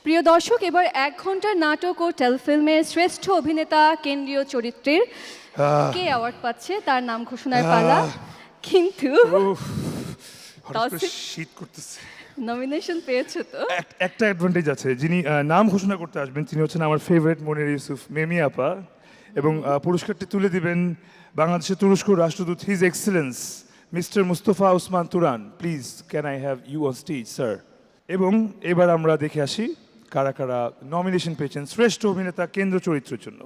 প্রিয় দর্শক, এবার 1 ঘন্টার নাটক ও টেলিফিল্মের শ্রেষ্ঠ অভিনেতা কেন্দ্রীয় চরিত্রের কে অ্যাওয়ার্ড পাচ্ছে তার নাম ঘোষণার পালা। কিন্তু হঠাৎ করে শীত করতেছে। নমিনেশন পেয়েছো তো? একটা অ্যাডভান্টেজ আছে, যিনি নাম ঘোষণা করতে আসবেন তিনি হচ্ছেন আমার ফেভারিট মনির ইউসুফ মেমি আপা, এবং পুরস্কারটি তুলে দিবেন বাংলাদেশের তুরস্ক রাষ্ট্রদূত his excellency mister Mustafa Osman Turan. Please can I have you on stage sir. এবং এবার আমরা দেখে আসি কারা কারা নমিনেশন পেয়েছেন শ্রেষ্ঠ অভিনেতা কেন্দ্র চরিত্রের জন্য।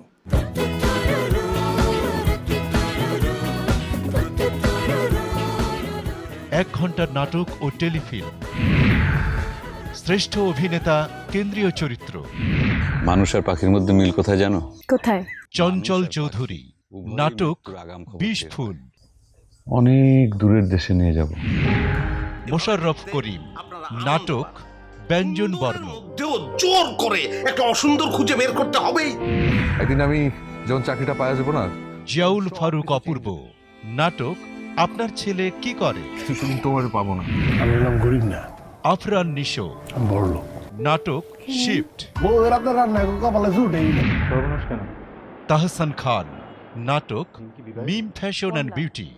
এক ঘন্টার নাটক ও টেলিফিল্ম, শ্রেষ্ঠ অভিনেতা কেন্দ্রীয় চরিত্র। মানুষ আর পাখির মধ্যে মিল কোথায় জানো? কোথায়? চঞ্চল চৌধুরী, নাটক 20 ফুল। অনেক দূরের দেশে নিয়ে যাব। মোশাররফ করিম, নাটক ব্যঞ্জন বর্ণ। জোর করে একটা অসুন্দর খুঁজে বের করতে হবেই। একদিন আমি যখন চাকরিটা পাওয়া যাবো না, জিয়াউল ফারুক অপূর্ব, নাটক আপনার ছেলে কি করে। শুধু তোমার পাবো না। আমি বললাম গরিব না, আফরান নিশো, আমি বড় লোক। নাটক শিফট। বউয়ের আপনার রান্না কপালে জুটেই না। তাহসান খান, নাটক মিম ফ্যাশন অ্যান্ড বিউটি।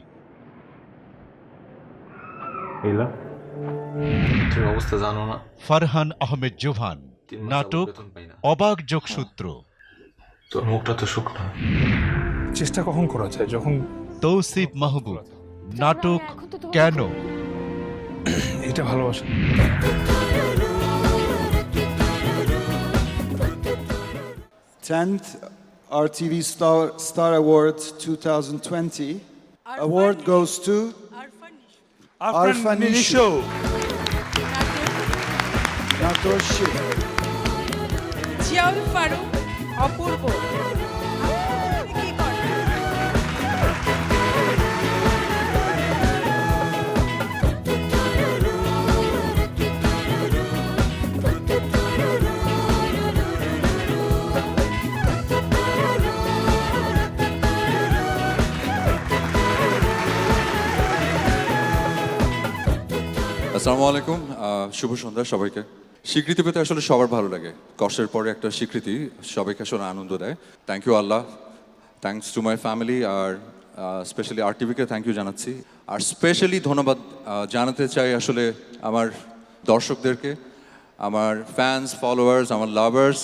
তুমি অবস্থা জানো না। ফারহান আহমেদ জোভান, নাটক অবাক যোগসূত্র। তোর মুখটা তো শুকনো। চেষ্টা কখন করা যায়? যখন তৌসিফ মাহবুব, নাটক কেন। এটা ভালোবাসা। Tenth RTV Star Award 2020 award goes to Arfan Nisho, Nator Sheikh. Ziaul Faruk অপূর্ব। আসসালামু আলাইকুম, শুভ সন্ধ্যা সবাইকে। স্বীকৃতি পেতে আসলে সবার ভালো লাগে। কষ্টের পরে একটা স্বীকৃতি সবাইকে আসলে আনন্দ দেয়। Thank you Allah, thanks to my family, আর স্পেশালি RTVকে থ্যাংক ইউ জানাচ্ছি। আর স্পেশালি ধন্যবাদ জানাতে চাই আসলে আমার দর্শকদেরকে, আমার ফ্যান্স, ফলোয়ার্স, আমার লাভার্স।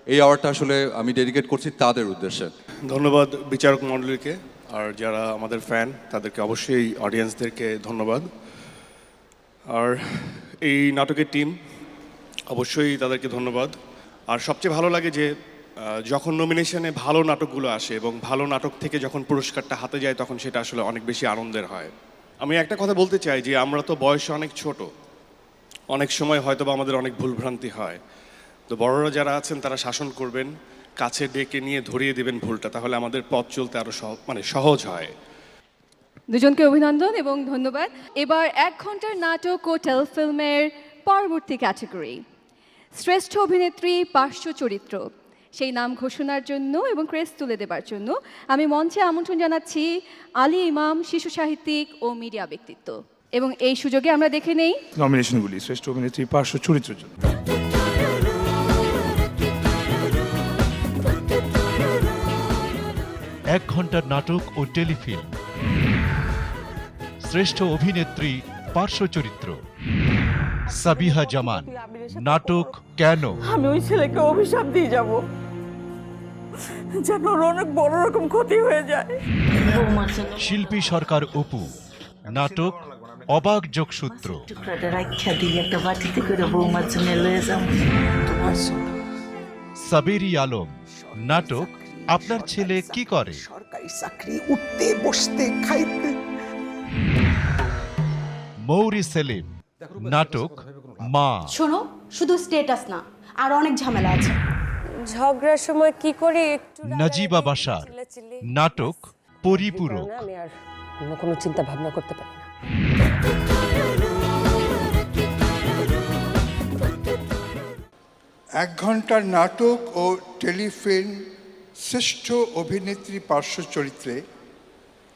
এই অ্যাওয়ার্ডটা আসলে আমি ডেডিকেট করছি তাদের উদ্দেশ্যে। ধন্যবাদ বিচারক মণ্ডলীকে, আর যারা আমাদের ফ্যান তাদেরকে অবশ্যই, অডিয়েন্সদেরকে ধন্যবাদ। আর এই নাটকের টিম অবশ্যই তাদেরকে ধন্যবাদ। আর সবচেয়ে ভালো লাগে যে যখন নমিনেশনে ভালো নাটকগুলো আসে এবং ভালো নাটক থেকে যখন পুরস্কারটা হাতে যায় তখন সেটা আসলে অনেক বেশি আনন্দের হয়। আমি একটা কথা বলতে চাই যে আমরা তো বয়সে অনেক ছোট, অনেক সময় হয়তো বা আমাদের অনেক ভুলভ্রান্তি হয়। তো বড়রা যারা আছেন তারা শাসন করবেন, কাছে ডেকে নিয়ে ধরিয়ে দেবেন ভুলটা, তাহলে আমাদের পথ চলতে আরও সহজ হয়। দুজনকে অভিনন্দন এবং ধন্যবাদ। এবার 1 ঘন্টার নাটক ও টেলিফিল্মের পরবর্তী ক্যাটাগরি শ্রেষ্ঠ অভিনেত্রী পার্শ্ব চরিত্র। সেই নাম ঘোষণার জন্য এবং ক্রেস্ট তুলে দেবার জন্য আমি মঞ্চে আমন্ত্রণ জানাচ্ছি আলী ইমাম, শিশু সাহিত্যিক ও মিডিয়া ব্যক্তিত্ব। এবং এই সুযোগে আমরা দেখে নেই নমিনেশনগুলি শ্রেষ্ঠ অভিনেত্রী পার্শ্ব চরিত্রের জন্য। এক ঘন্টার নাটক ও টেলিফিল্ম, শ্রেষ্ঠ অভিনেত্রী পার্শ্ব চরিত্র সাবিহা জামান, নাটক কেন। আমি ওই ছেলেকে অভিশাপ দিয়ে যাব যেন ওর অনেক বড় রকম ক্ষতি হয়ে যায়। শিল্পী সরকার অপু, নাটক অবাক যোগসূত্র। সাবেরি আলম, নাটক আপনার ছেলে কি করে। সরকারি চাকরি, উঠতে বসতে খাইতে। মৌরি সেলিম, নাটক মা। শোনো, শুধু স্ট্যাটাস না, আর অনেক ঝামেলা আছে। ঝগড়ার সময় কি করে একটু নাজিবা বাশার, নাটক পরিপূরক। আমি আর অন্য কোনো চিন্তা ভাবনা করতে পারি না। 1 ঘন্টার নাটক ও টেলিফিল্ম শ্রেষ্ঠ অভিনেত্রী পার্শ্ব চরিত্রে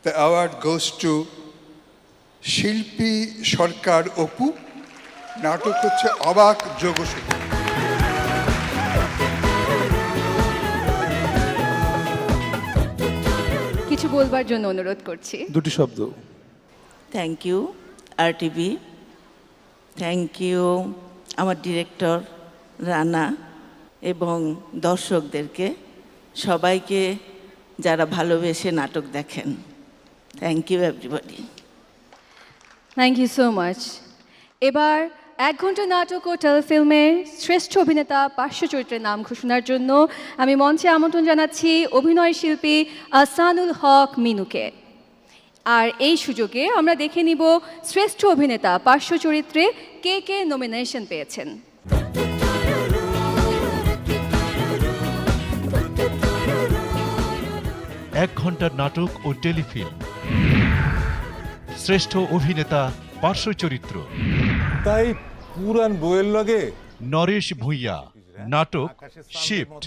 দ্য অ্যাওয়ার্ড গোজ টু শিল্পী সরকার অপু। নাটক হচ্ছে অবাক যোগসূত্র। কিছু বলবার জন্য অনুরোধ করছি। দুটি শব্দ। Thank you RTV, thank you আমার ডিরেক্টর রানা এবং দর্শকদেরকে, সবাইকে যারা ভালোবেসে নাটক দেখেন। Thank you everybody. Thank you so much. এবার 1 ঘন্টা নাটক ও টেলিফিল্মের শ্রেষ্ঠ অভিনেতা পার্শ্ব চরিত্রের নাম ঘোষণার জন্য আমি মঞ্চে আমন্ত্রণ জানাচ্ছি অভিনয় শিল্পী আহসানুল হক মিনুকে। আর এই সুযোগে আমরা দেখে নিব শ্রেষ্ঠ অভিনেতা পার্শ্ব চরিত্রে কে কে নমিনেশন পেয়েছেন। এক ঘন্টার নাটক ও টেলিফিল্ম শ্রেষ্ঠ অভিনেতা পার্শ্ব চরিত্র তাই পুরান বইয়ের লগে নরেশ ভূঁইয়া, নাটক শিফট।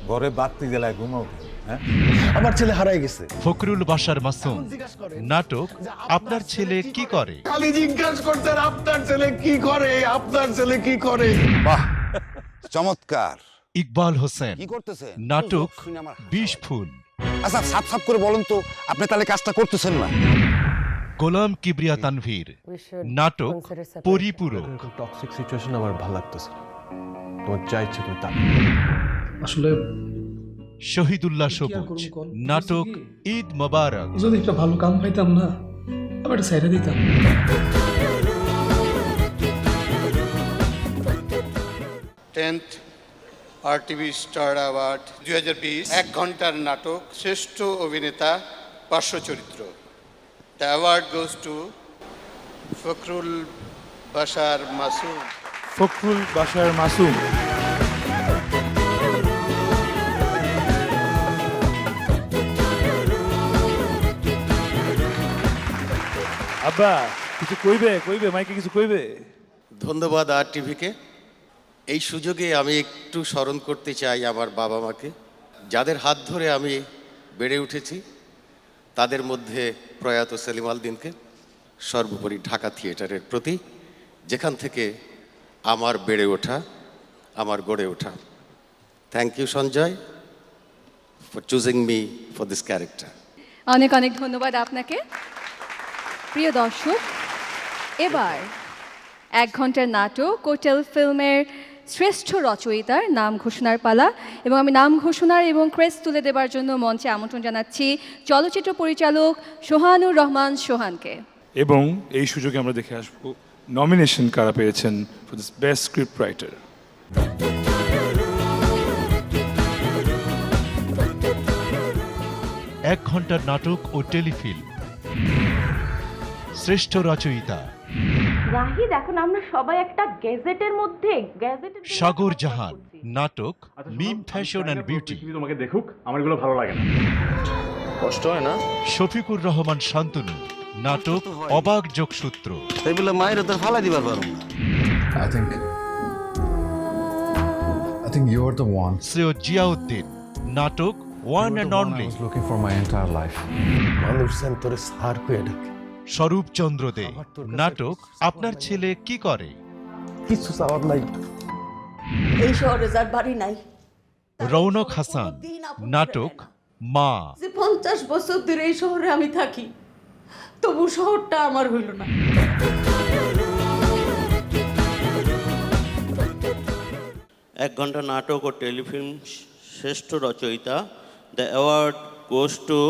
ঘরে বাতি জ্বালায় ঘুমাও। আমার ছেলে হারাই গেছে। ফখরুল বাশার মাসুম, নাটক আপনার ছেলে কি করে। খালি জিজ্ঞাসা করতেন আপনার ছেলে কি করে, আপনার ছেলে কি করে। বাহ, চমৎকার। ইকবাল হোসেন, কি করতেছেন? নাটক 20 ফুল। আচ্ছা, সাপ সাপ করে বলেন তো, আপনি তাহলে কাজটা করতেছেন না? গোলাম কিবরিয়া তানভীর, নাটক পরিপূরক। টক্সিক সিচুয়েশন আমার ভালো লাগতেছে। তোমার যা ইচ্ছে তুমি তা। আসলে শহীদুল্লাহ সবুজ, নাটক ঈদ মোবারক। যদি একটা ভালো কাম পাইতাম না, আবার এটা ছেড়ে দিতাম। 10th RTV স্টার অ্যাওয়ার্ড 2020 1 ঘন্টার নাটক শ্রেষ্ঠ অভিনেতা পার্শ্ব চরিত্র। The award goes two Fakhrul Bashar Masum. Fakhrul Bashar Masum. আব্বা কিছু কইবে, মাইকে কিছু কইবে? ধন্যবাদ RTVকে। এই সুযোগে আমি একটু স্মরণ করতে চাই আমার বাবা মাকে, যাদের হাত ধরে আমি বেড়ে উঠেছি। তাদের মধ্যে প্রয়াত সেলিম আল-দ্বীনকে, সর্বোপরি ঢাকা থিয়েটারের প্রতি, যেখান থেকে আমার বেড়ে ওঠা, আমার গড়ে ওঠা। Thank you Sanjay for choosing me for this character. অনেক অনেক ধন্যবাদ আপনাকে। প্রিয় দর্শক, এবার 1 ঘন্টার নাটক ও টেলিফিল্মের শ্রেষ্ঠ রচয়িতার নাম ঘোষণার পালা, এবং আমি নাম ঘোষণার এবং ক্রেস্ট তুলে দেবার জন্য মঞ্চে আমন্ত্রণ জানাচ্ছি চলচ্চিত্র পরিচালক সোহানুর রহমান সোহানকে। এবং এই সুযোগে আমরা দেখে আসবো নমিনেশন কারা পেয়েছেন for this best script writer. এক ঘন্টার নাটক ও টেলিফিল্ম শ্রেষ্ঠ রচয়িতা রাহিদ, এখন আমরা সবাই একটা গ্যাজেটের মধ্যে সাগর জাহান, নাটক মিম ফ্যাশন অ্যান্ড বিউটি। তোমাকে দেখুক, আমার এগুলো ভালো লাগে না। কষ্ট হয় না? শফিকুর রহমান শান্তনু, নাটক অবাক যোগসূত্র। তাই বলে মায়ের তো ফালাই দিবার পারো না। I think you are the one. Syed Ziauddin, নাটক one and only. Looking for my entire life. মানুষ যেন তোরে সার পেয়ে ডাকে। স্বরূপ চন্দ্র দে, নাটক আপনার ছেলে কি করে। কিছু চাওয়ার নাই। এই শহরে যার বাড়ি নাই, রৌনক হাসান, নাটক মা। যে 50 বছর ধরে এই শহরে আমি থাকি, তবু শহরটা আমার হইল না। 1 ঘন্টা নাটক ও টেলিফিল্ম শ্রেষ্ঠ রচয়িতা। The award goes two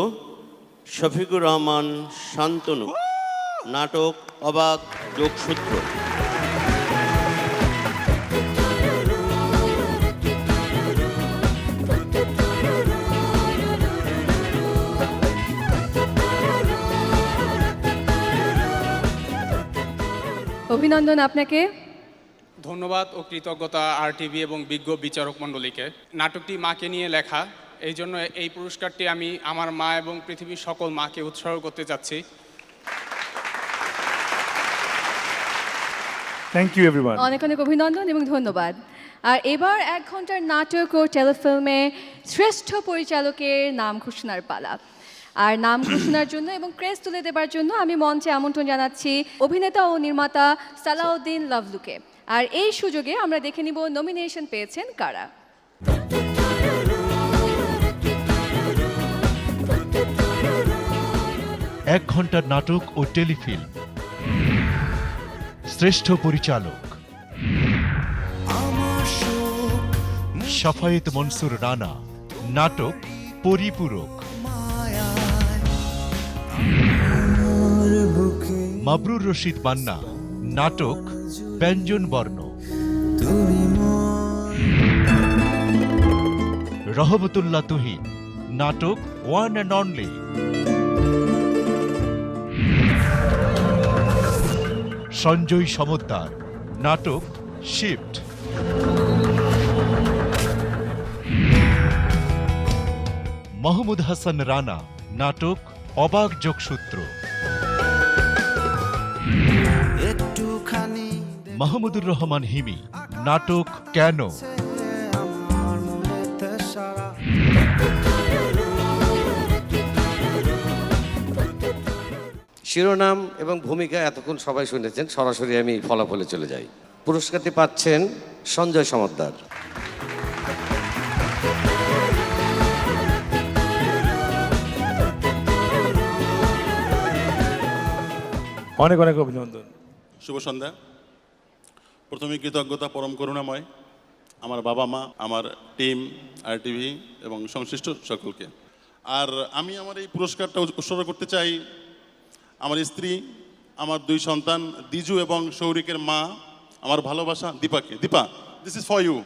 Shafiqur Rahman Shantanu, নাটক অবাক যোগসূত্র। অভিনন্দন আপনাকে। ধন্যবাদ ও কৃতজ্ঞতা RTV এবং বিজ্ঞ বিচারক মণ্ডলীকে। নাটকটি মাকে নিয়ে লেখা, এই জন্য এই পুরস্কারটি আমি আমার মা এবং পৃথিবীর সকল মাকে উৎসর্গ করতে চাচ্ছি। Thank you everyone. অনেক অনেক অভিনন্দন এবং ধন্যবাদ। আর এবার 1 ঘন্টার নাটক ও টেলিফিল্মে শ্রেষ্ঠ পরিচালকের নাম ঘোষণার পালা। আর নাম ঘোষণার জন্য এবং ক্রেস্ট তুলে দেবার জন্য আমি মঞ্চে আমন্ত্রণ জানাচ্ছি অভিনেতা ও নির্মাতা সালাউদ্দিন লাভলুকে। আর এই সুযোগে আমরা দেখে নিব নমিনেশন পেয়েছেন কারা। 1 ঘন্টার নাটক ও টেলিফিল্ম। শ্রেষ্ঠ পরিচালক শাফায়েত মনসুর রানা, নাটক পরিপূরক। মাবরুর রশিদ মান্না, নাটক ব্যঞ্জন বর্ণ। রহমতুল্লাহ তুহিন, নাটক one and only. Sanjay Samaddar, নাটক শিফট। মাহমুদ হাসান রানা, নাটক অবাক যোগসূত্র। মাহমুদুর রহমান হিমি, নাটক কেন। শিরোনাম এবং ভূমিকা এতক্ষণ সবাই শুনেছেন, সরাসরি আমি ফলাফলে চলে যাই। পুরস্কারটি পাচ্ছেন সঞ্জয় সমদ্দার। অনেক অনেক অভিনন্দন। শুভ সন্ধ্যা। প্রথমে কৃতজ্ঞতা পরম করুণাময় আমার বাবা মা, আমার টিম, RTV এবং সংশ্লিষ্ট সকলকে। আর আমি আমার এই পুরস্কারটা উৎসর্গ করতে চাই আমার স্ত্রী, আমার 2 সন্তান দিজু এবং সৌরিকের মা, আমার ভালোবাসা দীপাকে। Dipa, this is for you.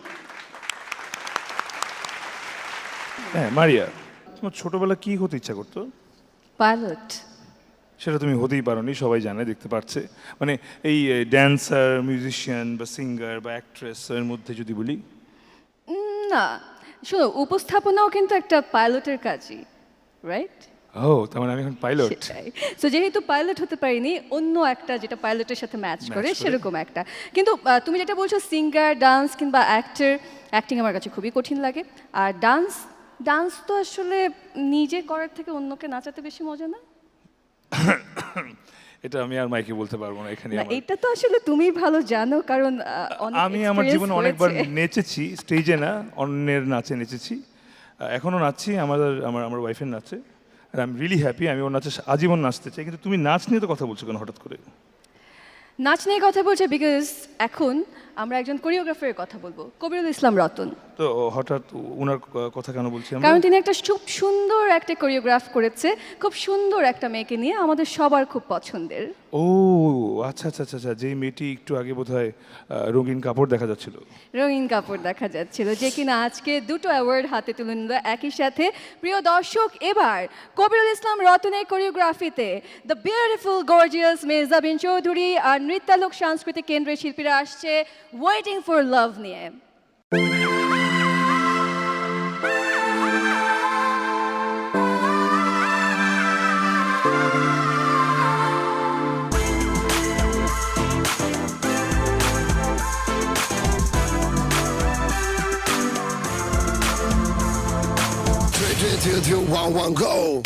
হ্যাঁ মারিয়া, তোমার ছোটবেলা কি হতে ইচ্ছা করতো? পাইলট। সেটা তুমি হতেই পারোনি, সবাই জানে, দেখতে পাচ্ছে। মানে এই ড্যান্সার, মিউজিশিয়ান বা সিঙ্গার বা অ্যাক্ট্রেস এর মধ্যে যদি বলি? না, শোনো, উপস্থাপনাও কিন্তু একটা পাইলটের কাজই, রাইট? ও, তার মানে আমি এখন পাইলট। সেটাই। সো যেহেতু পাইলট হতে পারিনি, অন্য একটা যেটা পাইলটের সাথে ম্যাচ করে সেরকম একটা। কিন্তু তুমি যেটা বলছো সিঙ্গার, ডান্স কিংবা অ্যাক্টিং আমার কাছে খুবই কঠিন লাগে। আর ডান্স তো আসলে নিজে করার থেকে অন্যকে নাচাতে বেশি মজা না? এটা আমি আর মাইকে বলতে পারবো না এখানে। এটা তো আসলে তুমি ভালো জানো, কারণ আমি আমার জীবনে অনেকবার নেচেছি, স্টেজে না, অন্যের নাচে নেচেছি, এখনো নাচছি, আমার ওয়াইফের নাচে। আর আই এম রিয়েলি হ্যাপি, আমি ওর নাচে আজীবন নাচতে চাই। কিন্তু তুমি নাচ নিয়ে তো কথা বলছো কেন হঠাৎ করে? নাচ নিয়ে কথা বলছে বিকজ এখন আমরা একজন কোরিওগ্রাফারের কথা বলবো, কবিরুল ইসলাম রতন। তো হঠাৎ ওনার কথা কেন বলছি? কারণ তিনি একটা খুব সুন্দর একটা কোরিওগ্রাফ করেছে, খুব সুন্দর একটা মেয়েকে নিয়ে, আমাদের সবার খুব পছন্দের। ও আচ্ছা আচ্ছা আচ্ছা, যেই মেয়েটি একটু আগে বোধহয় রঙিন কাপড় দেখা যাচ্ছিল। রঙিন কাপড় দেখা যাচ্ছিল, যে কিনা আজকে 2টো অ্যাওয়ার্ড হাতে তুলে নিল একই সাথে। প্রিয় দর্শক, এবার কবিরুল ইসলাম রতনের কোরিওগ্রাফিতে the beautiful gorgeous Mehazabien Chowdhury আর নৃত্যালোক সাংস্কৃতিক কেন্দ্রের শিল্পীরা আসছে ওয়েটিং ফর লাভ নিয়ে। Go.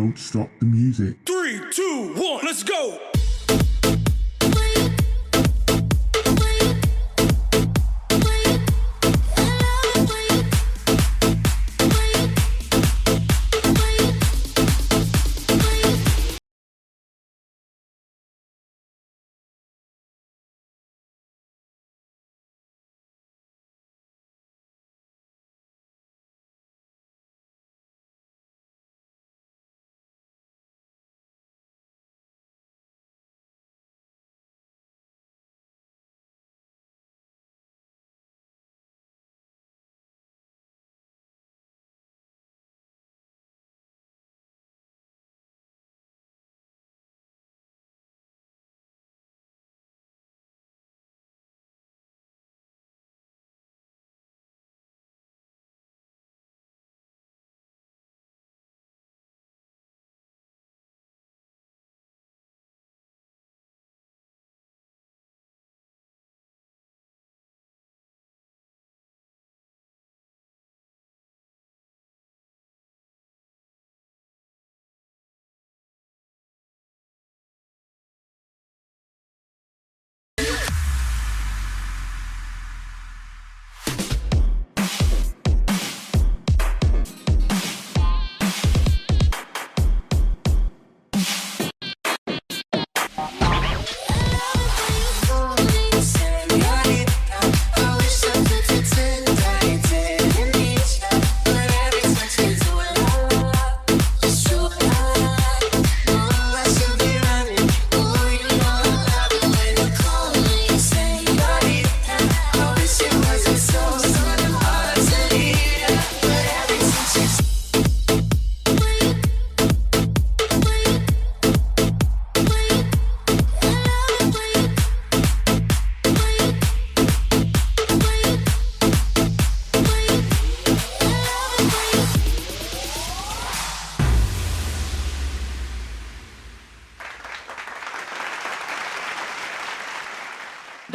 Don't stop the music. 3, 2, 1, let's go!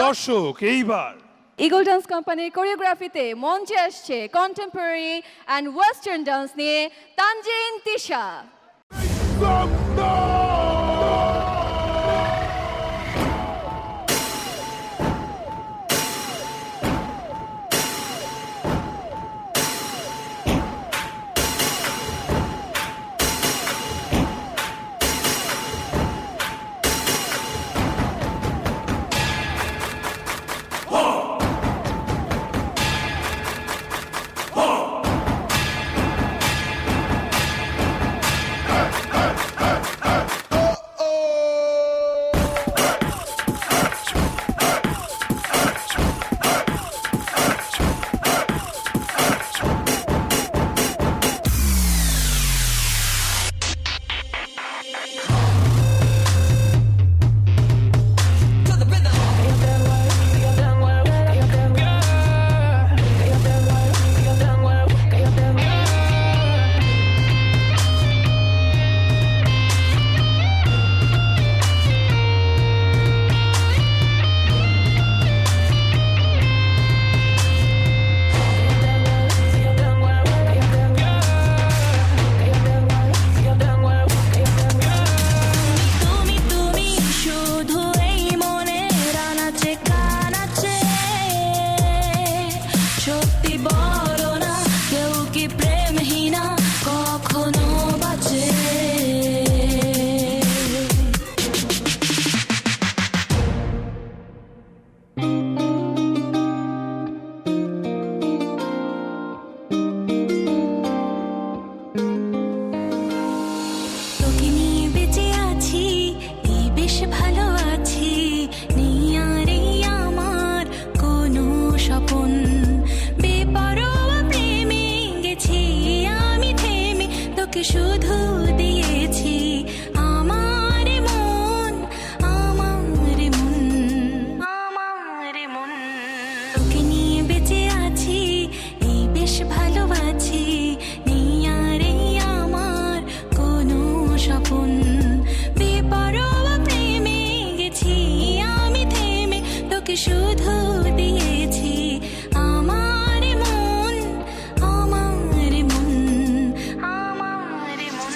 দর্শক এইবার ইগল ডান্স কোম্পানির কোরিওগ্রাফিতে মঞ্চে আসছে কন্টেম্পোরারি অ্যান্ড ওয়েস্টার্ন ডান্স নিয়ে তানজিন তিশা। শুধু দিয়েছি আমার মন, আমার মন, আমার মন। তোকে নিয়ে বেঁচে আছি, এই বেশ ভালো আছি, নেই আর এই আমার কোনো স্বপন। বেপরোয়া প্রেমে গেছি আমি থেমে, তোকে শুধু দিয়েছি আমার মন, আমার মন, আমার মন।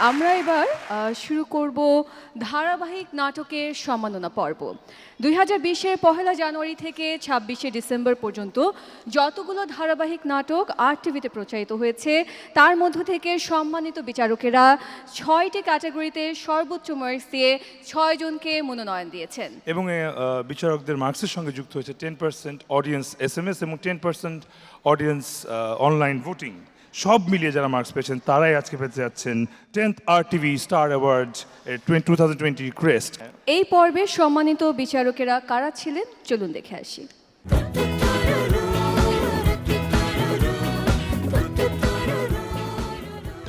আমরা এবার শুরু করব ধারাবাহিক নাটকের সম্মাননা পর্ব। 2020-এর 1 জানুয়ারি থেকে 26শে ডিসেম্বর পর্যন্ত যতগুলো ধারাবাহিক নাটক RTVতে প্রচারিত হয়েছে তার মধ্য থেকে সম্মানিত বিচারকেরা 6টি ক্যাটাগরিতে সর্বোচ্চ মার্কস দিয়ে 6 জনকে মনোনয়ন দিয়েছেন। এবং বিচারকদের মার্কসের সঙ্গে যুক্ত হয়েছে 10% অডিয়েন্স SMS এবং 10% অডিয়েন্স অনলাইন ভোটিং। সব মিলিয়ে যারা মার্কস পেয়েছেন তারাই আজকে পেতে যাচ্ছেন 10th RTV star award 2020 crest. এই পর্বে সম্মানিত বিচারকেরা কারা ছিলেন চলুন দেখে আসি।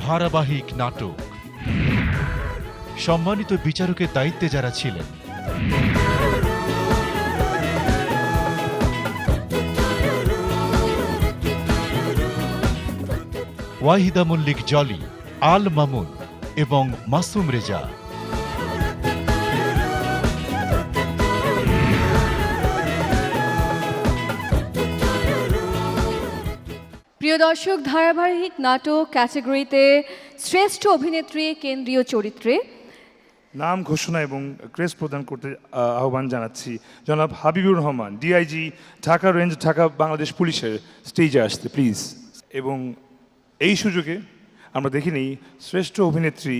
ধারাবাহিক নাটক সম্মানিত বিচারকের দায়িত্বে যারা ছিলেন: ওয়াহিদা মল্লিক জলি, আল মামুন এবং মাসুম রেজা। প্রিয় দর্শক, ধারাবাহিক নাটক ক্যাটাগরিতে শ্রেষ্ঠ অভিনেত্রী কেন্দ্রীয় চরিত্রে নাম ঘোষণা এবং ক্রেস্ট প্রদান করতে আহ্বান জানাচ্ছি জনাব হাবিবুর রহমান, DIG, ঢাকা রেঞ্জ, ঢাকা বাংলাদেশ পুলিশের স্টেজে আসতে প্লিজ। এবং এই সুযোগে আমরা দেখে নিই শ্রেষ্ঠ অভিনেত্রী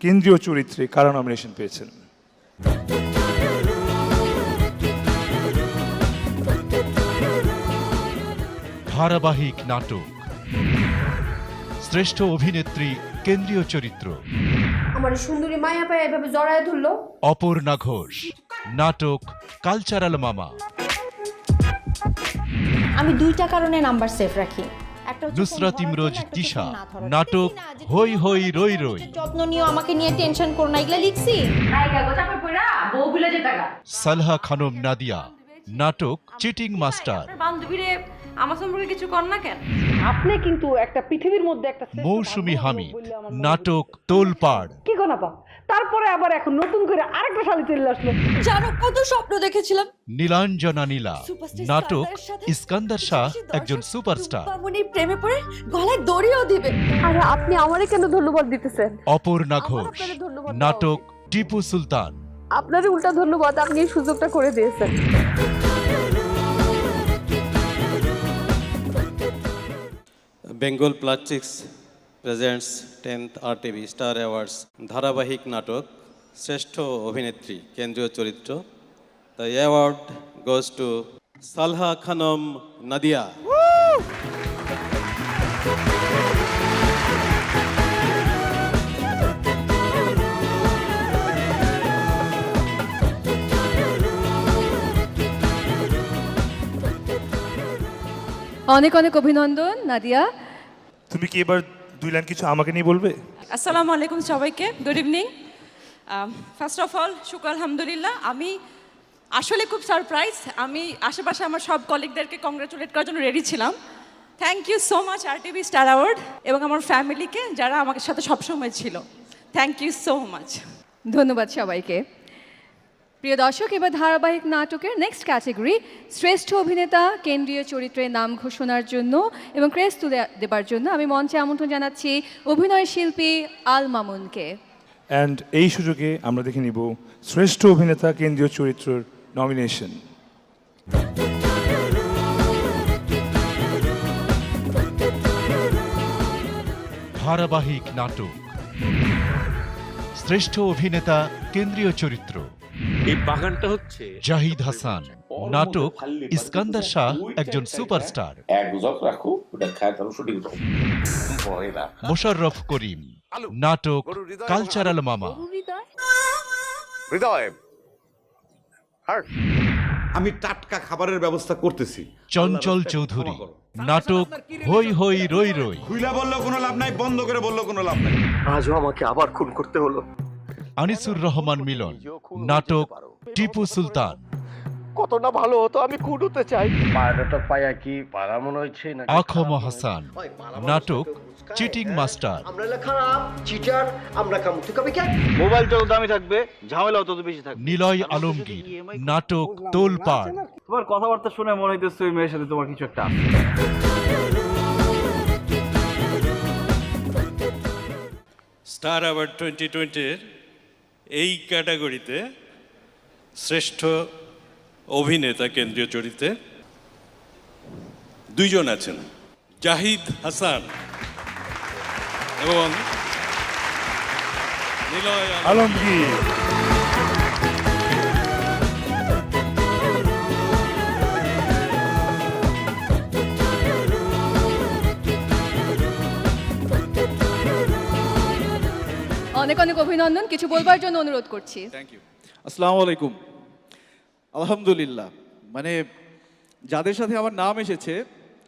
কেন্দ্রীয় চরিত্রে কারা নমিনেশন পেয়েছেন। ধারাবাহিক নাটক শ্রেষ্ঠ অভিনেত্রী কেন্দ্রীয় চরিত্র: আমার সুন্দরী মায়া পায় এভাবে জড়ায় ধরলো। অপর্ণা ঘোষ, নাটক কালচারাল মামা। আমি 2টা কারণে নাম্বার সেভ রাখি। একটা হচ্ছে নুসরাত ফোন ইমরোজ ধরার জন্য, একটা দিশা, হচ্ছে ফোন না ধরার জন্য। নাটক হই হই রই রই। যত্ন নিও, আমাকে নিয়ে টেনশন করো না, এগুলা লিখছি। সালহা খানম নাদিয়া, নাটক চিটিং মাস্টার। বান্ধবীরে আমার সম্পর্কে কিছু কর না কেন? আপনি কিন্তু একটা পৃথিবীর মধ্যে একটা মৌসুমী হামিদ, নাটক তোলপাড়। কি কোনা পা? তারপরে আবার এখন নতুন করে আরেকটা শালি চলে আসলো। জানো কত স্বপ্ন দেখেছিলাম। নীলাঞ্জনা নীলা, নাটক ইস্কান্দার শাহ একজন সুপারস্টার। মামুনি প্রেমে পড়ে গলায় দড়িও দিবে। আরে আপনি আমারে কেন ধন্যবাদ দিতেছেন? অপর্ণা ঘোষ, নাটক টিপু সুলতান। আপনারই উল্টা ধন্যবাদ, আপনি এই সুযোগটা করে দিয়েছেন। Bengal plastics presents 10th RTV star awards ধারাবাহিক নাটক শ্রেষ্ঠ অভিনেত্রী কেন্দ্রীয় চরিত্র। The award goes two Salah Khanam Nadia. অনেক অনেক অভিনন্দন নাদিয়া। তুমি কি এবার 2 লাইন কিছু আমাকে নিয়ে বলবে? আসসালামু আলাইকুম সবাইকে, good evening. First of all শুকর আলহামদুলিল্লাহ। আমি আসলে খুব সারপ্রাইজ। আমি আশেপাশে আমার সব কলিগদেরকে কংগ্রাচুলেট করার জন্য রেডি ছিলাম। Thank you so much RTV star award এবং আমার ফ্যামিলিকে যারা আমাকে সাথে সবসময় ছিল। Thank you so much. ধন্যবাদ সবাইকে। প্রিয় দর্শক, এবার ধারাবাহিক নাটকের নেক্সট ক্যাটাগরি শ্রেষ্ঠ অভিনেতা কেন্দ্রীয় চরিত্রের নাম ঘোষণার জন্য এবং ক্রেস্ট তুলে দেবার জন্য আমি মঞ্চে আমন্ত্রণ জানাচ্ছি অভিনয় শিল্পী আল মামুনকে। অ্যান্ড এই সুযোগে আমরা দেখে নিব শ্রেষ্ঠ অভিনেতা কেন্দ্রীয় চরিত্রের নমিনেশন। ধারাবাহিক নাটক শ্রেষ্ঠ অভিনেতা কেন্দ্রীয় চরিত্র: এই বাগানটা হচ্ছে জাহিদ হাসান, নাটক ইস্কান্দার শাহ একজন সুপারস্টার। মোশাররফ করিম, নাটক কালচারাল মামা। হৃদয়, আমি টাটকা খাবারের ব্যবস্থা করতেছি। চঞ্চল চৌধুরী, নাটক হই হই রই রই। খুইলা বললো কোনো লাভ নাই, বন্ধ করে বললো কোনো লাভ নাই। আজও আমাকে আবার খুন করতে হলো। আনিসুর রহমান মিলন, নাটক টিপু সুলতান। কতটা ভালো হতো, আমি খুন হতে চাই। পায়রাটা পায়া কি পারা মনে হচ্ছে না? আখম হাসান, নাটক চিটিং মাস্টার। আমরা খারাপ চিটার, আমরা কামু তুই কবে কেন? মোবাইল যত দামি থাকবে ঝামেলাও তত বেশি থাকবে। নিলয় আলমগীর, নাটক তোলপাড়। তোমার কথাবার্তা শুনে মনে হইতেছে ওই মেয়ের সাথে তোমার কিছু একটা আছে। স্টার অ্যাওয়ার্ড 2020-র এই ক্যাটাগরিতে শ্রেষ্ঠ অভিনেতা কেন্দ্রীয় চরিত্রে দুইজন আছেন, জাহিদ হাসান এবং নিলয় আলমগীর। অনেক অনেক অভিনন্দন, কিছু বলবার জন্য অনুরোধ করছি। Thank you. আসসালামু আলাইকুম। আলহামদুলিল্লাহ, মানে যাদের সাথে আমার নাম এসেছে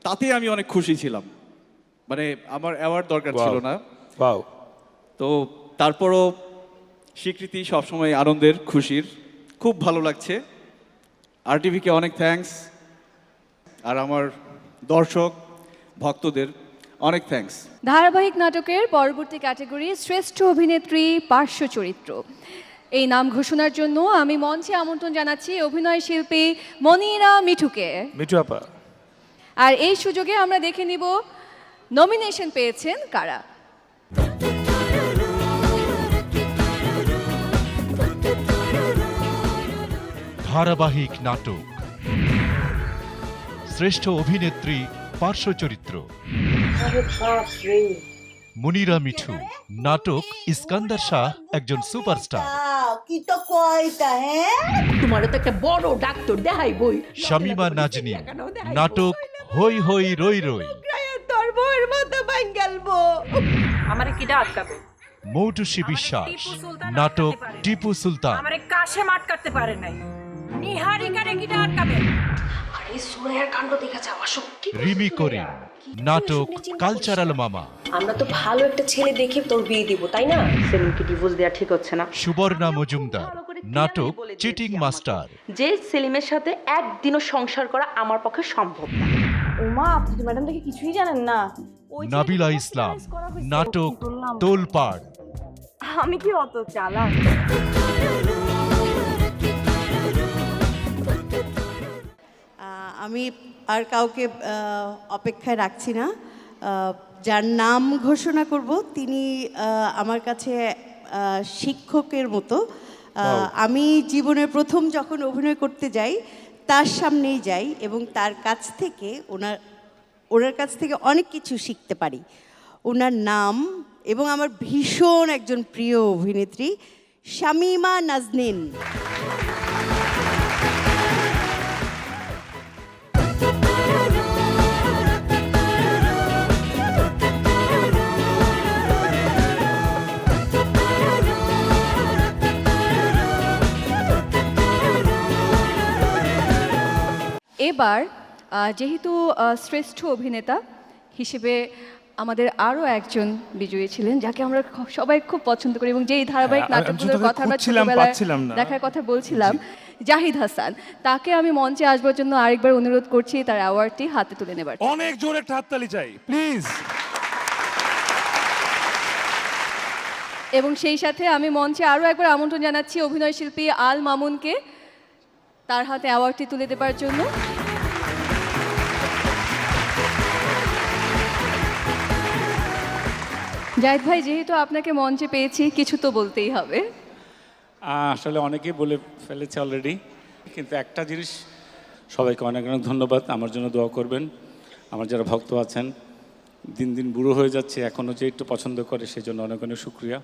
তাতে আমি অনেক খুশি ছিলাম। মানে আমার অ্যাওয়ার্ড দরকার ছিল না, ওয়াও। তো তারপরও স্বীকৃতি সবসময় আনন্দের, খুশির, খুব ভালো লাগছে। আরটিভিকে অনেক থ্যাঙ্কস, আর আমার দর্শক ভক্তদের অনেক থ্যাঙ্কস। ধারাবাহিক নাটকের পরবর্তী ক্যাটাগরি শ্রেষ্ঠ অভিনেত্রী পার্শ্ব চরিত্র। এই নাম ঘোষণার জন্য আমি মঞ্চে আমন্ত্রণ জানাচ্ছি অভিনয় শিল্পী মনিরা মিঠুকে। মিঠু আপা। আর এই সুযোগে আমরা দেখে নিব নমিনেশন পেয়েছেন কারা। ধারাবাহিক নাটক শ্রেষ্ঠ অভিনেত্রী পার্শ্ব চরিত্র মুনিরা মিঠু। নাটক ইস্কান্দার শাহ একজন সুপারস্টার। তোমারও তো একটা বড় ডাক্তার দেখাই বই। শামিমা নাজনী। নাটক হই হই রই রই। তোর বউয়ের মতো বাঙ্গালবো। আমারে কিডা আটকাবে? মৌটুসী বিশ্বাস। নাটক টিপু সুলতান। আমারে কাশে মাট কাটতে পারে নাই। নিহারিকারে কিডা আটকাবে? আরে সুরের কাণ্ড দেখা যাওয়া সত্যি। রিমি করিম। নাটক কালচারাল মামা। আমরা তো ভালো একটা ছেলে দেখে তোর বিয়ে দিব, তাই না? সেলিমকে ডিভোর্স দেওয়া ঠিক হচ্ছে না। সুবর্ণা মজুমদার। নাটক চিটিং মাস্টার। যে সেলিমের সাথে একদিনও সংসার করা আমার পক্ষে সম্ভব না। ওমা, আপনি তো ম্যাডাম থেকে কিছুই জানেন না। নাবিলা ইসলাম। নাটক তোলপাড়। আমি কি অত চালাক? আমি আর কাউকে অপেক্ষায় রাখছি না। যার নাম ঘোষণা করব তিনি আমার কাছে শিক্ষকের মতো। আমি জীবনের প্রথম যখন অভিনয় করতে যাই তার সামনেই যাই এবং তার কাছ থেকে ওনার কাছ থেকে অনেক কিছু শিখতে পারি। ওনার নাম এবং আমার ভীষণ একজন প্রিয় অভিনেত্রী শামিমা নাজনীন। এবার যেহেতু শ্রেষ্ঠ অভিনেতা হিসেবে আমাদের আরও একজন বিজয়ী ছিলেন যাকে আমরা সবাই খুব পছন্দ করি এবং যেই ধারাবাহিক নাটকগুলোর কথা আমরা ছোটবেলায় দেখার কথা বলছিলাম, জাহিদ হাসান, তাকে আমি মঞ্চে আসবার জন্য আরেকবার অনুরোধ করছি তার অ্যাওয়ার্ডটি হাতে তুলে নেবার। অনেক জোরে একটা হাততালি চাই প্লিজ। এবং সেই সাথে আমি মঞ্চে আরও একবার আমন্ত্রণ জানাচ্ছি অভিনয় শিল্পী আল মামুনকে তার হাতে অ্যাওয়ার্ডটি তুলে দেবার জন্য। জাহিদ ভাই, যেহেতু আপনাকে মঞ্চে পেয়েছি কিছু তো বলতেই হবে। আসলে অনেকেই বলে ফেলেছে অলরেডি, কিন্তু একটা জিনিস, সবাইকে অনেক অনেক ধন্যবাদ। আমার জন্য দোয়া করবেন। আমার যারা ভক্ত আছেন, দিন দিন বুড়ো হয়ে যাচ্ছে, এখনও যে একটু পছন্দ করে সেই জন্য অনেক অনেক শুক্রিয়া।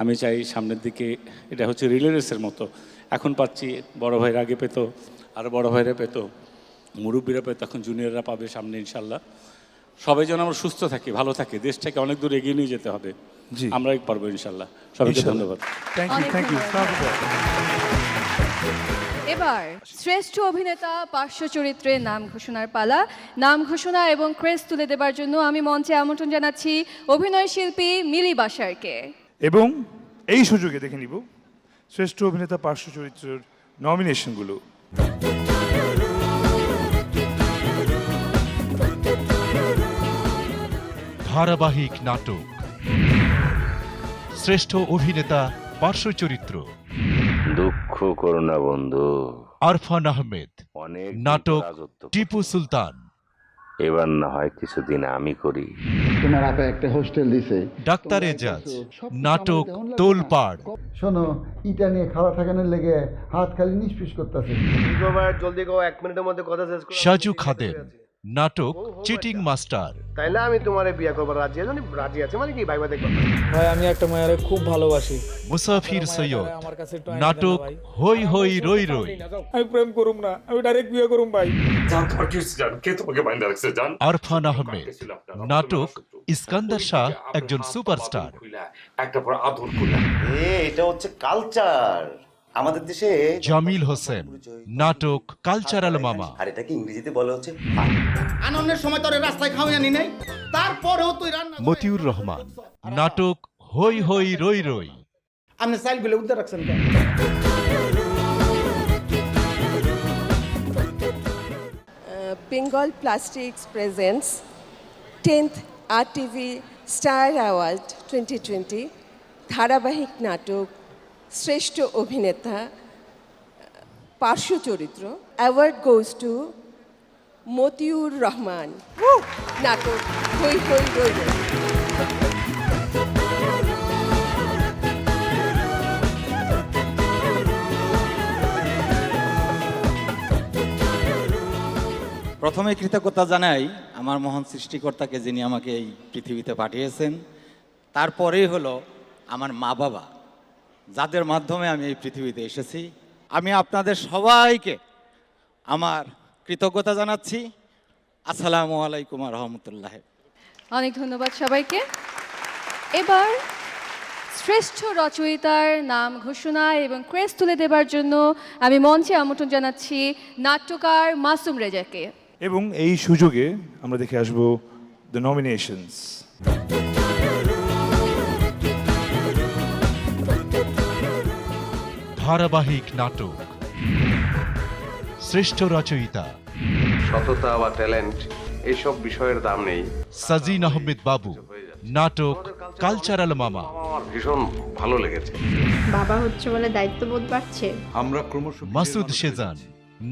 আমি চাই সামনের দিকে, এটা হচ্ছে রিলে রেসের মতো, এখন পাচ্ছি, বড় ভাইয়ের আগে পেতো, আরও বড় ভাইরা পেতো, মুরব্বীরা পেতো, এখন জুনিয়ররা পাবে সামনে ইনশাল্লাহ। সবাই যেন আমরা সুস্থ থাকি, ভালো থাকি, দেশটাকে অনেক দূর এগিয়ে নিয়ে যেতে হবে। আমরাই পারবো ইনশাল্লাহ। সবাইকে ধন্যবাদ। এবার শ্রেষ্ঠ অভিনেতা পার্শ্ব চরিত্রে নাম ঘোষণার পালা। নাম ঘোষণা এবং ক্রেস্ট তুলে দেবার জন্য আমি মঞ্চে আমন্ত্রণ জানাচ্ছি অভিনয় শিল্পী মিলি বাশারকে। এবং এই সুযোগে দেখে নিব শ্রেষ্ঠ অভিনেতা পার্শ্ব চরিত্রের নমিনেশনগুলো। ধারাবাহিক নাটক শ্রেষ্ঠ অভিনেতা পার্শ্ব চরিত্র দুঃখ করো না বন্ধু। আরফান আহমেদ। নাটক টিপু সুলতান। এবার না হয় কিছুদিন আমি করি। তোমার আপা একটা হোস্টেল দিছে। ডাক্তার এজাজ নাটক তোলপাড়। শোনো, ইটা নিয়ে খাওয়া থাকানোর লেগে হাত খালি নিষ্পিস করতেছে। জলদি গো, 1 মিনিটের মধ্যে কথা শেষ করো। সাজু খাদেম নাটক চিটিং মাস্টার। তাইলে আমি তোমারে বিয়ে করবার রাজি আছি। রাজি আছে মানে কি ভাইবা দেখো। ভাই আমি একটা মায়ের খুব ভালোবাসি। মুসাফির সৈয়দ নাটক হই হই রই রই। আমি প্রেম করুম না, আমি ডাইরেক্ট বিয়ে করুম ভাই। আরফান আহমেদ নাটক ইস্কান্দার শাহ একজন সুপারস্টার। এটা হচ্ছে কালচার আমাদের দেশে। জামিল হোসেন নাটক কালচারাল মামা। আর এটাকে ইংরেজিতে বলা হচ্ছে আনন্দের সময় তোরে রাস্তায় খাওয়াই আনি নাই, তারপরেও তুই রান্না। মতিউর রহমান নাটক হই হই রই রই। আপনি চাইলগুলো উদ্ধার রাখছেন কেন? Bengal Plastics presents 10th RTV Star Award 2020 ধারাবাহিক নাটক শ্রেষ্ঠ অভিনেতা পার্শ্ব চরিত্র। Award goes to Motiur Rahman, নাটক হই হই রই রই। প্রথমে কৃতজ্ঞতা জানাই আমার মহান সৃষ্টিকর্তাকে, যিনি আমাকে এই পৃথিবীতে পাঠিয়েছেন। তারপরেই হলো আমার মা বাবা, যাদের মাধ্যমে আমি এই পৃথিবীতে এসেছি। আমি আপনাদের সবাইকে আমার কৃতজ্ঞতা জানাচ্ছি। আসসালামু আলাইকুম রহমতুল্লাহ। অনেক ধন্যবাদ সবাইকে। এবার শ্রেষ্ঠ রচয়িতার নাম ঘোষণা এবং ক্রেস্ট তুলে দেবার জন্য আমি মঞ্চে আমন্ত্রণ জানাচ্ছি নাট্যকার মাসুম রেজাকে। এবং এই সুযোগে আমরা দেখে আসবো দ্য নমিনেশনস। ধারাবাহিক নাটক শ্রেষ্ঠ রচয়িতা সততা বা ট্যালেন্ট এইসব বিষয়ের দাম নেই। সাজিন আহমেদ বাবু নাটক কালচারাল মামা। আমার ভীষণ ভালো লেগেছে। বাবা হচ্ছে বলে দায়িত্ববোধ বাড়ছে। আমরা ক্রমশ মাসুদ সেজান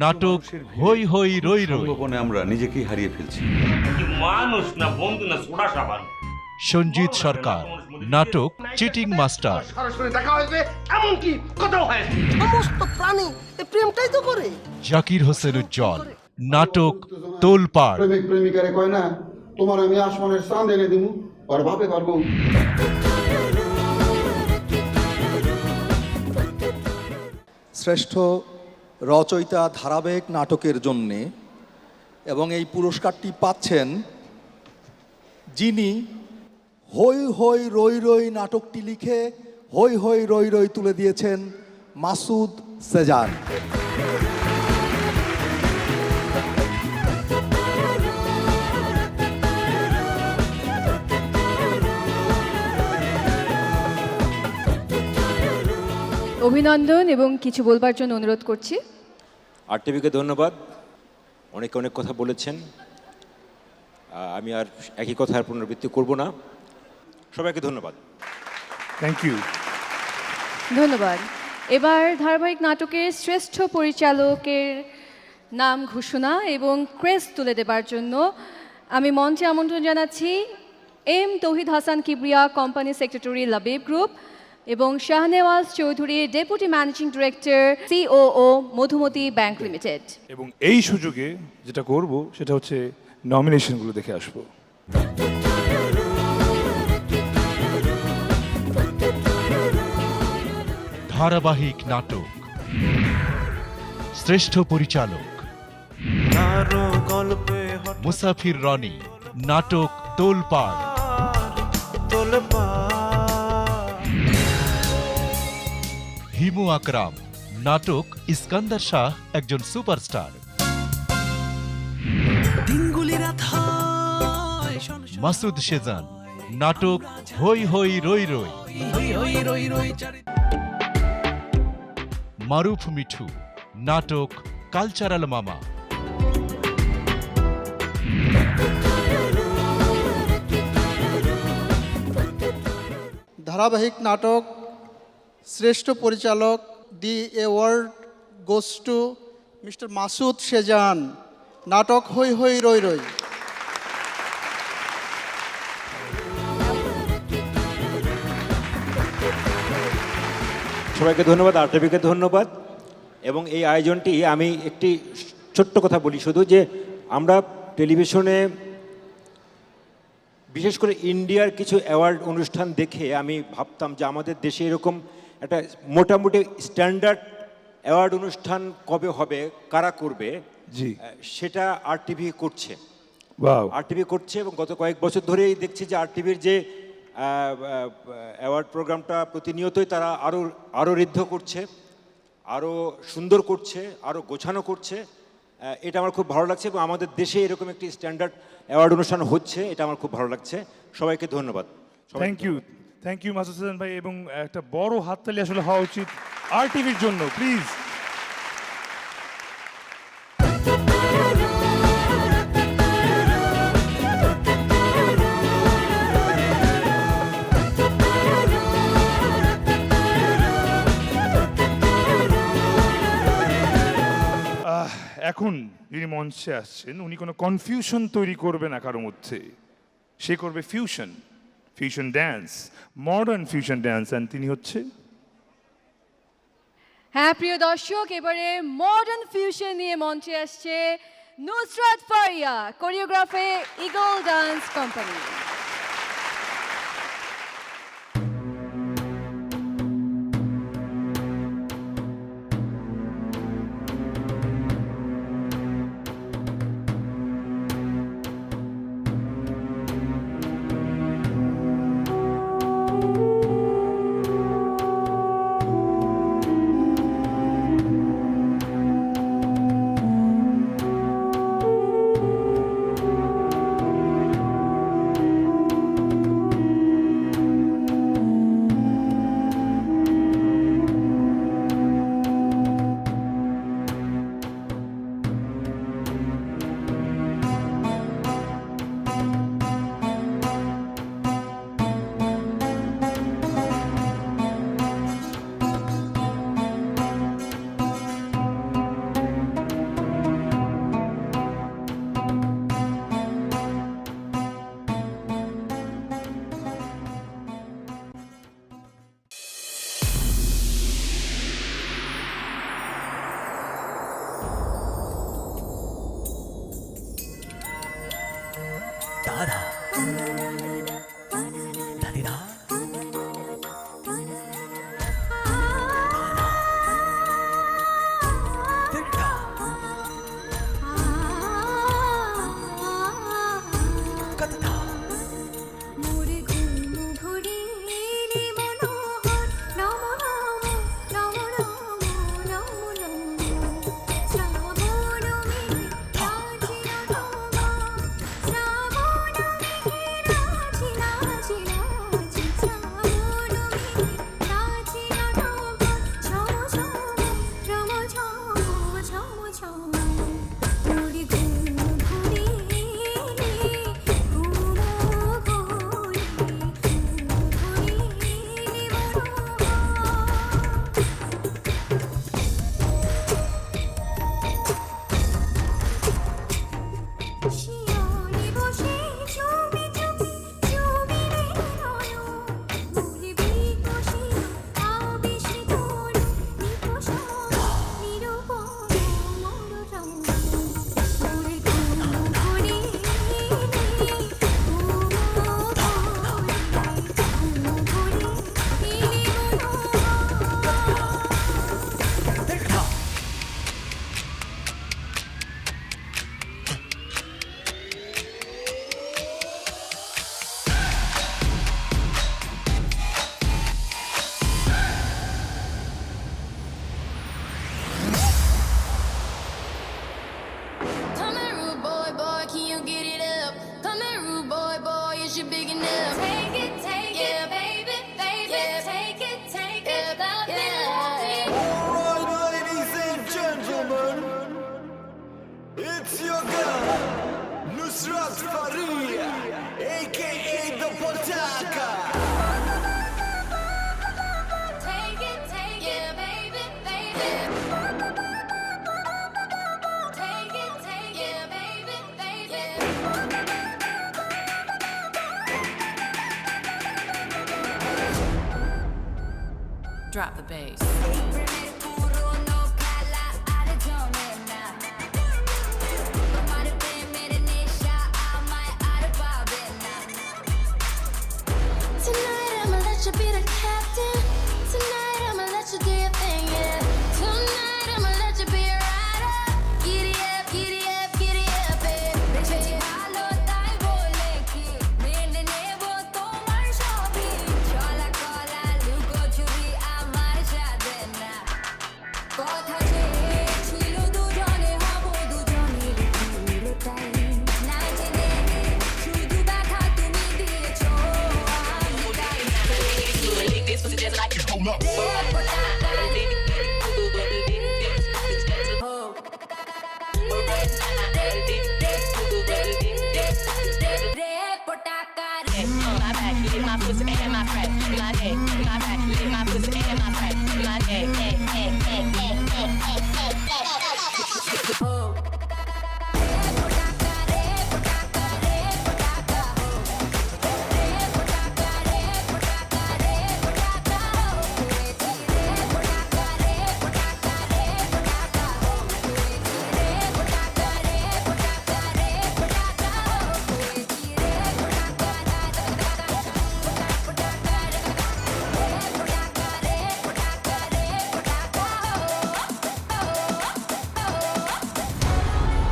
নাটক হই হই রই রই। আমরা নিজেকেই হারিয়ে ফেলছি। মানুষ না বন্ধু না সোডা সাবান। সঞ্জিত সরকার নাটক চিটিং মাস্টার। সরাসরি দেখা হয়েছে, এমনকি কথাও হয়েছে। সমস্ত প্রাণী এই প্রেমটাই তো করে। জাকির হোসেন উজ্জ্বল নাটক তোলপাড়। প্রেমিক প্রেমিকারে কয় না, তোমার আমি আসমানের চাঁদ এনে দিমু, আর ভাবে পারবো। শ্রেষ্ঠ রচয়িতা ধারাবাহিক নাটকের জন্যে, এবং এই পুরস্কারটি পাচ্ছেন যিনি হই হই রই রই নাটকটি লিখে হই হই রই রই তুলে দিয়েছেন, মাসুদ সেজান। অভিনন্দন এবং কিছু বলবার জন্য অনুরোধ করছি। আরটিভিকে ধন্যবাদ, অনেকে অনেক কথা বলেছেন, আমি আর একই কথার পুনরাবৃত্তি করব না। সবাইকে ধন্যবাদ। Thank you. ধন্যবাদ। এবার ধারাবাহিক নাটকের শ্রেষ্ঠ পরিচালকের নাম ঘোষণা এবং ক্রেস্ট তুলে দেবার জন্য আমি মঞ্চে আমন্ত্রণ জানাচ্ছি M Tauhid Hasan Kibria, company secretary, Labib group, এবং Shahnewaz Chowdhury, deputy managing director, COO, Madhumati bank limited. এবং এই সুযোগে যেটা করব সেটা হচ্ছে নমিনেশনগুলো দেখে আসবো। ধারাবাহিক নাটক শ্রেষ্ঠ পরিচালক মুসাফির রনি নাটক তোলপাড়। হিমু আকরাম নাটক ইস্কান্দার শাহ একজন সুপারস্টার। মাসুদ সেজান নাটক হই হই রই রই। মারুফ মিঠু নাটক কালচারাল মামা। ধারাবাহিক নাটক শ্রেষ্ঠ পরিচালক, the award goes to mister Masud Sejan, নাটক হই হই রই রই। সবাইকে ধন্যবাদ, আরটিভিকে ধন্যবাদ। এবং এই আয়োজনটি আমি একটি ছোট্ট কথা বলি শুধু, যে আমরা টেলিভিশনে বিশেষ করে ইন্ডিয়ার কিছু অ্যাওয়ার্ড অনুষ্ঠান দেখে আমি ভাবতাম যে আমাদের দেশে এরকম একটা মোটামুটি স্ট্যান্ডার্ড অ্যাওয়ার্ড অনুষ্ঠান কবে হবে, কারা করবে, জি সেটা আরটিভি করছে। ওয়াও, আরটিভি করছে এবং গত কয়েক বছর ধরেই দেখছি যে আরটিভির যে অ্যাওয়ার্ড প্রোগ্রামটা প্রতিনিয়তই তারা আরও ঋদ্ধ করছে, আরও সুন্দর করছে, আরও গোছানো করছে। এটা আমার খুব ভালো লাগছে এবং আমাদের দেশে এরকম একটি স্ট্যান্ডার্ড অ্যাওয়ার্ড অনুষ্ঠান হচ্ছে, এটা আমার খুব ভালো লাগছে। সবাইকে ধন্যবাদ। থ্যাংক ইউ মাসুদ হাসান ভাই, এবং একটা বড় হাততালি আসলে হওয়া উচিত আরটিভির জন্য, প্লিজ। এখন যিনি মঞ্চে আসছেন উনি কোনো কনফিউশন তৈরি করবে না কারোর মধ্যে, সে করবে fusion dance, modern fusion dance, and তিনি হচ্ছে, হ্যাঁ প্রিয় দর্শক, এবারে মডার্ন ফিউশন নিয়ে মঞ্চে আসছে নুসরাত ফারিয়া, কোরিওগ্রাফে eagle dance company. Drop the bass. Tonight I'ma let you be the captain. Tonight I'ma let you do your thing, yeah. Tonight I'ma let you be a rider. Giddy up, giddy up, giddy up, babe. বেশি ভালো তাই বলে কি মেনে নেব তোমার সবই চলা কলা লুকোচুরি আমার সাথে না কথা ছিল দুজনে হব দুজনের পুরোটাই না জেনে শুধু ব্যথা তুমি দিয়েছো আমি তাই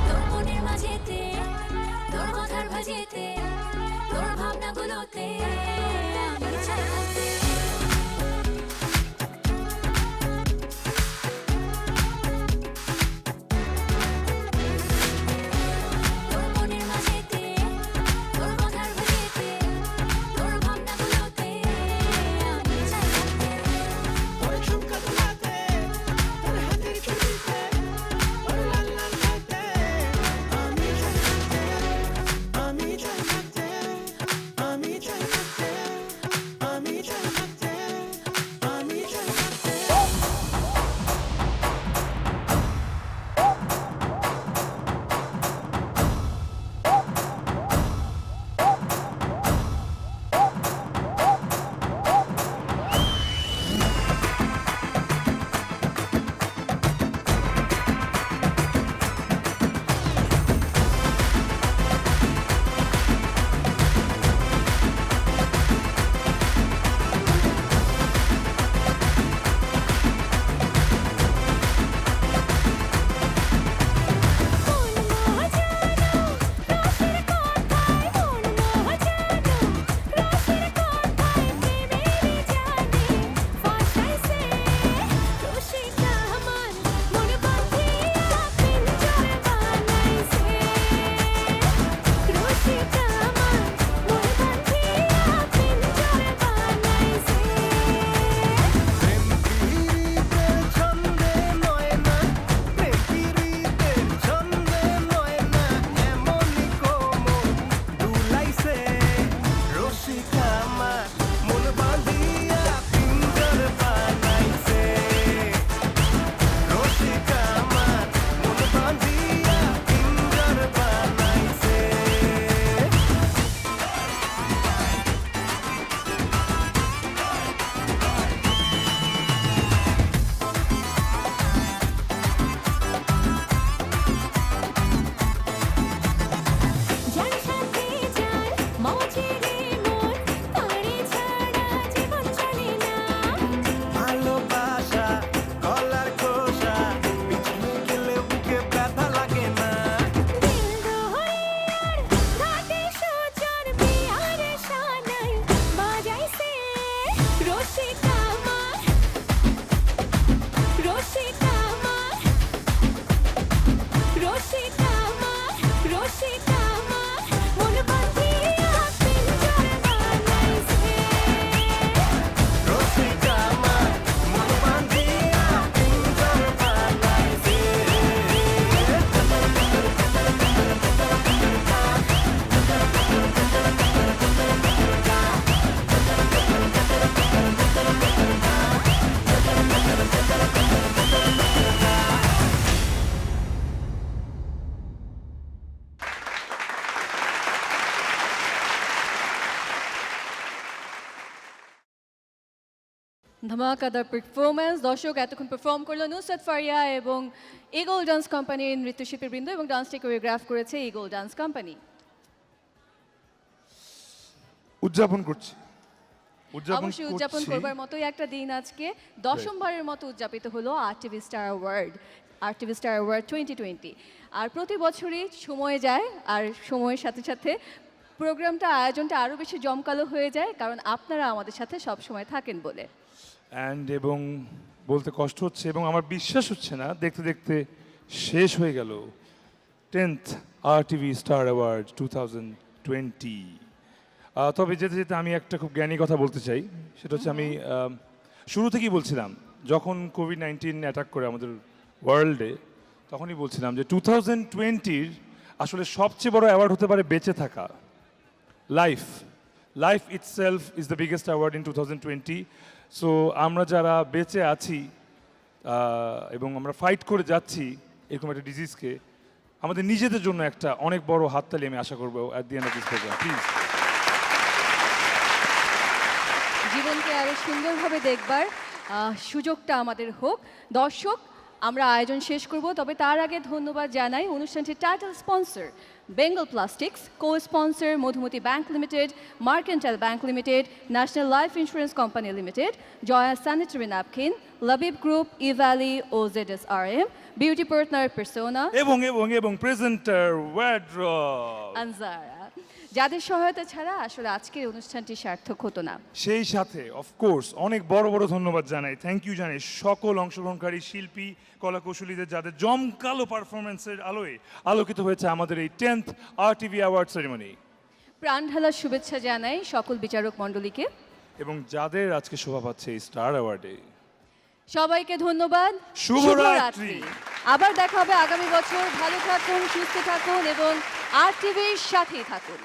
তোর মনের মাঝেতে তোর কথার ভাজেতে তোর ভাবনাগুলোতে আমি চাই থাকতে। তোর মনের মাঝেতে তোর কথার ভাজেতে তোর ভাবনাগুলোতে আমি চাই থাকতে। তোর ঝুমকা দোলাতে তোর হাতের চুড়িতে তোর লাল লাল হাতে আমি চাই থাকতে। আমি চাই থাকতে। আমি চাই থাকতে। আমি চাই থাকতে। ধামাকাদার পারফরমেন্স। দর্শক এতক্ষণ পারফর্ম করলো নুসরাত ফারিয়া এবং ইগল ডান্স কোম্পানির নৃত্যশিল্পীবৃন্দ, এবং ডান্সটি কোরিওগ্রাফ করেছে ইগল ডান্স কোম্পানি। উদযাপন করছি অবশ্যই উদযাপন করবার মতোই একটা দিন আজকে। দশমবারের মতো উদযাপিত হলো RTV star award, RTV star award 2020। আর প্রতি বছরই সময় যায়, আর সময়ের সাথে সাথে প্রোগ্রামটা আয়োজনটা আরও বেশি জমকালো হয়ে যায়, কারণ আপনারা আমাদের সাথে সব সময় থাকেন বলে। এবং বলতে কষ্ট হচ্ছে এবং আমার বিশ্বাস হচ্ছে না, দেখতে দেখতে শেষ হয়ে গেল 10th RTV স্টার অ্যাওয়ার্ড 2020। তবে যেতে যেতে আমি একটা খুব জ্ঞানী কথা বলতে চাই, সেটা হচ্ছে আমি শুরু থেকেই বলছিলাম, যখন কোভিড-19 অ্যাটাক করে আমাদের ওয়ার্ল্ডে, তখনই বলছিলাম যে 2020-র আসলে সবচেয়ে বড় অ্যাওয়ার্ড হতে পারে বেঁচে থাকা। Life itself is the biggest award in 2020। So আমরা যারা বেঁচে আছি এবং আমরা ফাইট করে যাচ্ছি এরকম একটা ডিজিজকে, আমাদের নিজেদের জন্য একটা অনেক বড় হাততালি আমি আশা করবো at the end of this programme. Please জীবনকে আরো সুন্দরভাবে দেখবার সুযোগটা আমাদের হোক। দর্শক, আমরা আয়োজন শেষ করব, তবে তার আগে ধন্যবাদ জানাই অনুষ্ঠানটির title sponsor Bengal plastics, co sponsor Madhumati bank limited, mercantile bank limited, national life insurance company limited, Joya sanitary napkin, Labib group, E valley, OZSRM, beauty partner persona এবং প্রেজেন্টার ওয়ার্ড্রপ আনজারা, যাদের সহায়তা ছাড়া আসলে আজকের অনুষ্ঠানটি সার্থক হতো না। সেই সাথে অফকোর্স অনেক বড় বড় ধন্যবাদ জানাই, থ্যাংক ইউ জানাই সকল অংশগ্রহণকারী শিল্পী কলাকৌশলীদের, যাদের জমকালো পারফরমেন্সের আলোয় আলোকিত হয়েছে আমাদের এই 10th RTV অ্যাওয়ার্ড সেরেমনি। প্রাণঢালার শুভেচ্ছা জানাই সকল বিচারক মণ্ডলীকে এবং যাদের আজকে শোভা পাচ্ছে এই স্টার অ্যাওয়ার্ডে। সবাইকে ধন্যবাদ, শুভরাত্রি। আবার দেখা হবে আগামী বছর। ভালো থাকুন, সুস্থ থাকুন এবং RTVর সাথেই থাকুন।